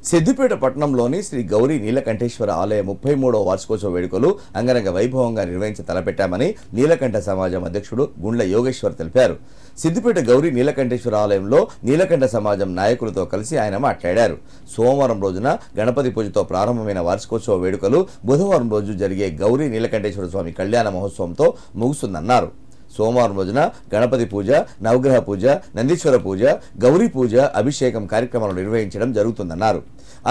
సిద్దిపేట పట్టణంలోని శ్రీ గౌరీ నీలకంఠేశ్వర ఆలయ 33వ వార్షికోత్సవ వేడుకలు అంగరంగ వైభవంగా నిర్వహించి తలపెట్టామని నీలకంఠ సమాజం అధ్యక్షుడు గుండ్ల యోగేశ్వర్ తెలిపారు. సిద్దిపేట గౌరీ నీలకంఠేశ్వర ఆలయంలో నీలకంఠ సమాజం నాయకులతో కలిసి ఆయన మాట్లాడారు. సోమవారం రోజున గణపతి పూజతో ప్రారంభమైన వార్షికోత్సవ వేడుకలు బుధవారం రోజు జరిగే గౌరీ నీలకంఠేశ్వర స్వామి కళ్యాణ మహోత్సవంతో ముగుస్తుందన్నారు. సోమవారం రోజున గణపతి పూజ, నవగ్రహ పూజ, నందీశ్వర పూజ, గౌరీ పూజ, అభిషేకం కార్యక్రమాలు నిర్వహించడం జరుగుతుందన్నారు.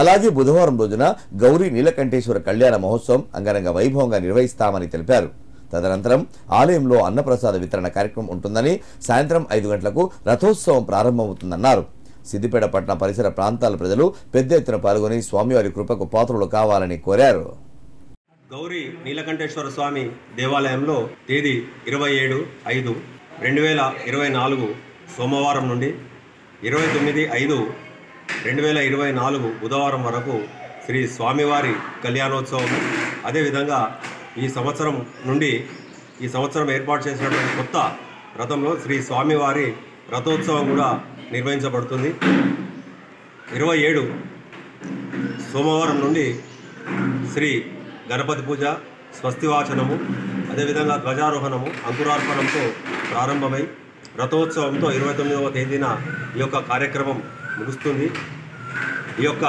అలాగే బుధవారం రోజున గౌరీ నీలకంఠేశ్వర కళ్యాణ మహోత్సవం అంగరంగ వైభవంగా నిర్వహిస్తామని తెలిపారు. తదనంతరం ఆలయంలో అన్నప్రసాద వితరణ కార్యక్రమం ఉంటుందని, సాయంత్రం 5 గంటలకు రథోత్సవం ప్రారంభమవుతుందన్నారు. సిద్దిపేట పట్టణ పరిసర ప్రాంతాల ప్రజలు పెద్ద ఎత్తున పాల్గొని స్వామివారి కృపకు పాత్రులు కావాలని కోరారు. గౌరీ నీలకంఠేశ్వర స్వామి దేవాలయంలో తేదీ 27/5/2024 సోమవారం నుండి 29/5/2024 బుధవారం వరకు శ్రీ స్వామివారి కళ్యాణోత్సవం, అదేవిధంగా ఈ సంవత్సరం నుండి ఈ సంవత్సరం ఏర్పాటు చేసినటువంటి కొత్త రథంలో శ్రీ స్వామివారి రథోత్సవం కూడా నిర్వహించబడుతుంది. 27 సోమవారం నుండి శ్రీ గణపతి పూజ, స్వస్తివాచనము, అదేవిధంగా ధ్వజారోహణము, అంకురార్పణంతో ప్రారంభమై రథోత్సవంతో 29వ తేదీన ఈ యొక్క కార్యక్రమం ముగుస్తుంది. ఈ యొక్క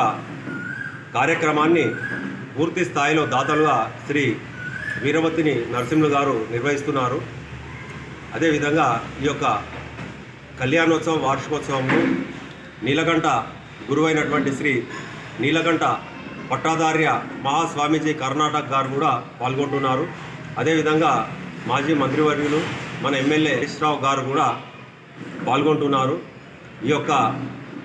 కార్యక్రమాన్ని పూర్తి స్థాయిలో దాతలుగా శ్రీ వీరవతిని నరసింహులు గారు నిర్వహిస్తున్నారు. అదేవిధంగా ఈ యొక్క కళ్యాణోత్సవం వార్షికోత్సవంలో నీలకంఠ గురువైనటువంటి శ్రీ నీలకంఠ పట్టాధార్య మహాస్వామీజీ కర్ణాటక గారు కూడా పాల్గొంటున్నారు. అదేవిధంగా మాజీ మంత్రివర్యులు మన ఎమ్మెల్యే హరీష్ రావు గారు కూడా పాల్గొంటున్నారు. ఈ యొక్క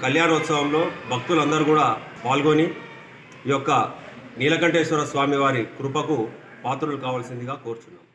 కళ్యాణోత్సవంలో భక్తులందరూ కూడా పాల్గొని ఈ యొక్క నీలకంఠేశ్వర స్వామి వారి కృపకు పాత్రులు కావాల్సిందిగా కోరుచున్నాం.